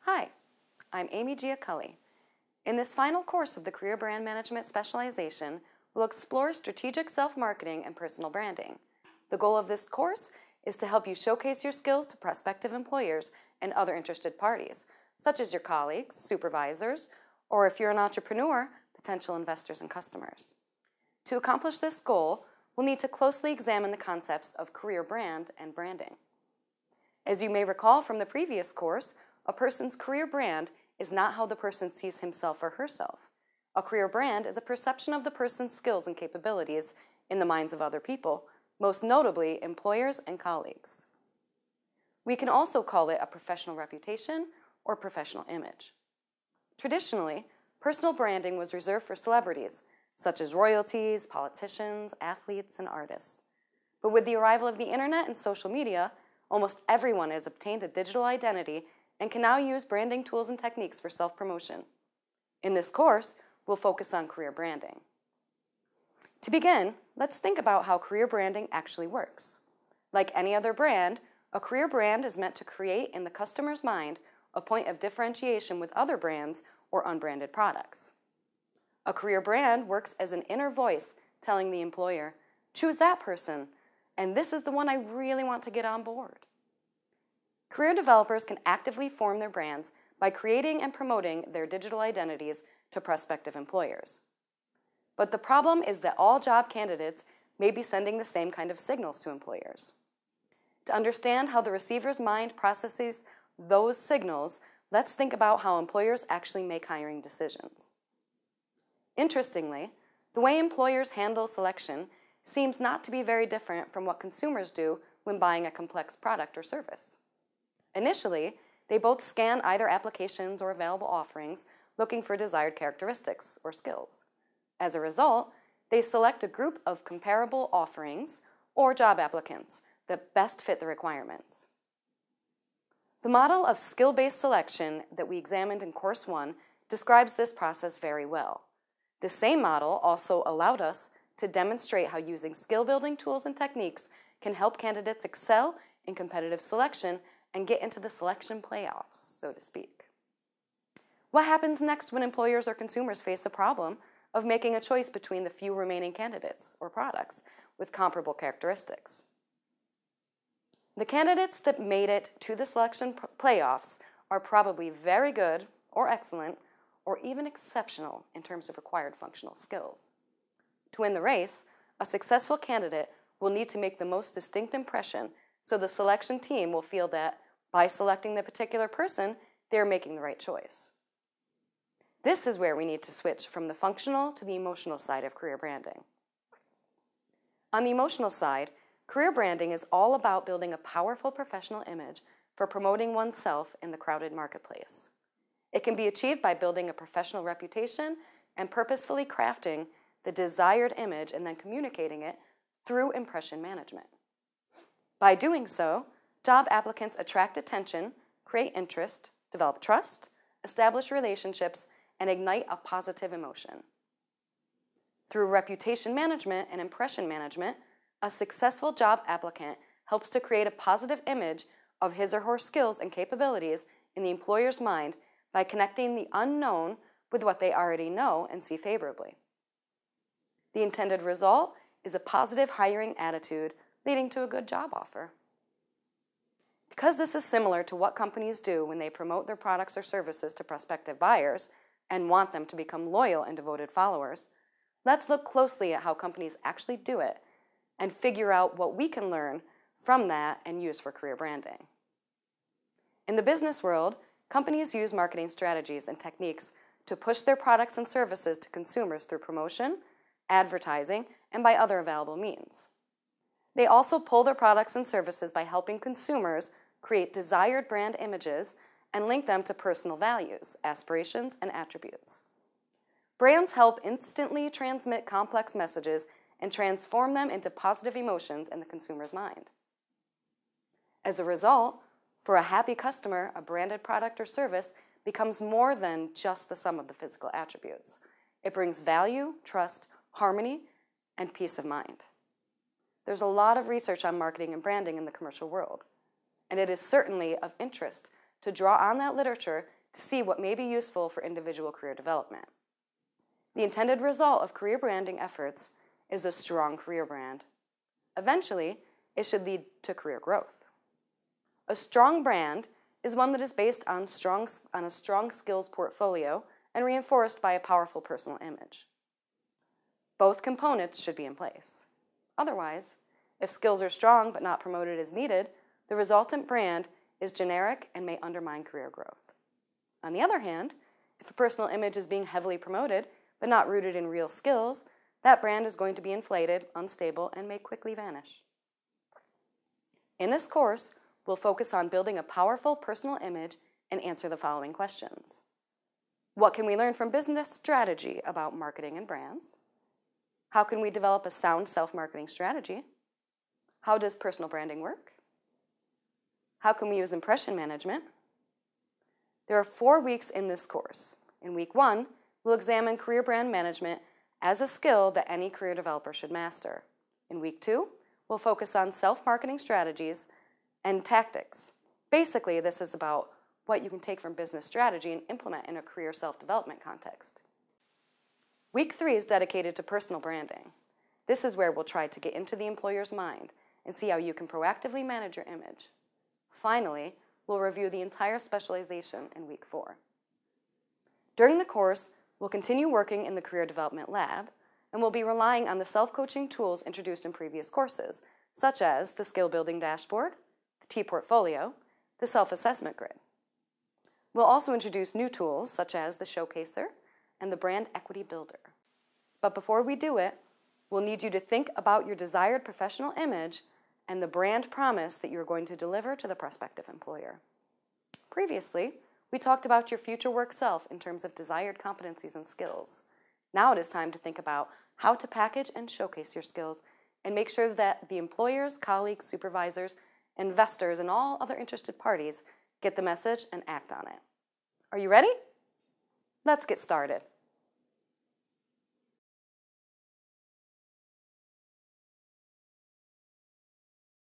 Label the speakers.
Speaker 1: Hi, I'm Amy Giaculli. In this final course of the Career Brand Management Specialization, we'll explore strategic self-marketing and personal branding. The goal of this course is to help you showcase your skills to prospective employers and other interested parties, such as your colleagues, supervisors, or if you're an entrepreneur, potential investors and customers. To accomplish this goal, we'll need to closely examine the concepts of career brand and branding. As you may recall from the previous course, a person's career brand is not how the person sees himself or herself. A career brand is a perception of the person's skills and capabilities in the minds of other people, most notably employers and colleagues. We can also call it a professional reputation or professional image. Traditionally, personal branding was reserved for celebrities, such as royalties, politicians, athletes, and artists. But with the arrival of the internet and social media, almost everyone has obtained a digital identity and can now use branding tools and techniques for self-promotion. In this course, we'll focus on career branding. To begin, let's think about how career branding actually works. Like any other brand, a career brand is meant to create in the customer's mind a point of differentiation with other brands or unbranded products. A career brand works as an inner voice telling the employer, choose that person, and this is the one I really want to get on board. Career developers can actively form their brands by creating and promoting their digital identities to prospective employers. But the problem is that all job candidates may be sending the same kind of signals to employers. To understand how the receiver's mind processes those signals, let's think about how employers actually make hiring decisions. Interestingly, the way employers handle selection seems not to be very different from what consumers do when buying a complex product or service. Initially, they both scan either applications or available offerings looking for desired characteristics or skills. As a result, they select a group of comparable offerings or job applicants that best fit the requirements. The model of skill-based selection that we examined in Course 1 describes this process very well. The same model also allowed us to demonstrate how using skill-building tools and techniques can help candidates excel in competitive selection and get into the selection playoffs, so to speak. What happens next when employers or consumers face a problem of making a choice between the few remaining candidates or products with comparable characteristics? The candidates that made it to the selection playoffs are probably very good or excellent or even exceptional in terms of required functional skills. To win the race, a successful candidate will need to make the most distinct impression so the selection team will feel that by selecting the particular person, they are making the right choice. This is where we need to switch from the functional to the emotional side of career branding. On the emotional side, career branding is all about building a powerful professional image for promoting oneself in the crowded marketplace. It can be achieved by building a professional reputation and purposefully crafting the desired image and then communicating it through impression management. By doing so, job applicants attract attention, create interest, develop trust, establish relationships, and ignite a positive emotion. Through reputation management and impression management, a successful job applicant helps to create a positive image of his or her skills and capabilities in the employer's mind by connecting the unknown with what they already know and see favorably. The intended result is a positive hiring attitude leading to a good job offer. Because this is similar to what companies do when they promote their products or services to prospective buyers and want them to become loyal and devoted followers, let's look closely at how companies actually do it and figure out what we can learn from that and use for career branding. In the business world, companies use marketing strategies and techniques to push their products and services to consumers through promotion, advertising, and by other available means. They also pull their products and services by helping consumers create desired brand images and link them to personal values, aspirations, and attributes. Brands help instantly transmit complex messages and transform them into positive emotions in the consumer's mind. As a result, for a happy customer, a branded product or service becomes more than just the sum of the physical attributes. It brings value, trust, harmony, and peace of mind. There's a lot of research on marketing and branding in the commercial world, and it is certainly of interest to draw on that literature to see what may be useful for individual career development. The intended result of career branding efforts is a strong career brand. Eventually, it should lead to career growth. A strong brand is one that is based on a strong skills portfolio and reinforced by a powerful personal image. Both components should be in place. Otherwise, if skills are strong but not promoted as needed, the resultant brand is generic and may undermine career growth. On the other hand, if a personal image is being heavily promoted but not rooted in real skills, that brand is going to be inflated, unstable, and may quickly vanish. In this course, we'll focus on building a powerful personal image and answer the following questions. What can we learn from business strategy about marketing and brands? How can we develop a sound self-marketing strategy? How does personal branding work? How can we use impression management? There are 4 weeks in this course. In week 1, we'll examine career brand management as a skill that any career developer should master. In week 2, we'll focus on self-marketing strategies and tactics. Basically, this is about what you can take from business strategy and implement in a career self-development context. Week 3 is dedicated to personal branding. This is where we'll try to get into the employer's mind and see how you can proactively manage your image. Finally, we'll review the entire specialization in week 4. During the course, we'll continue working in the Career Development Lab, and we'll be relying on the self-coaching tools introduced in previous courses, such as the Skill Building Dashboard, the T-Portfolio, the Self-Assessment Grid. We'll also introduce new tools, such as the Showcaser and the Brand Equity Builder. But before we do it, we'll need you to think about your desired professional image and the brand promise that you're going to deliver to the prospective employer. Previously, we talked about your future work self in terms of desired competencies and skills. Now it is time to think about how to package and showcase your skills and make sure that the employers, colleagues, supervisors, investors, and all other interested parties get the message and act on it. Are you ready? Let's get started.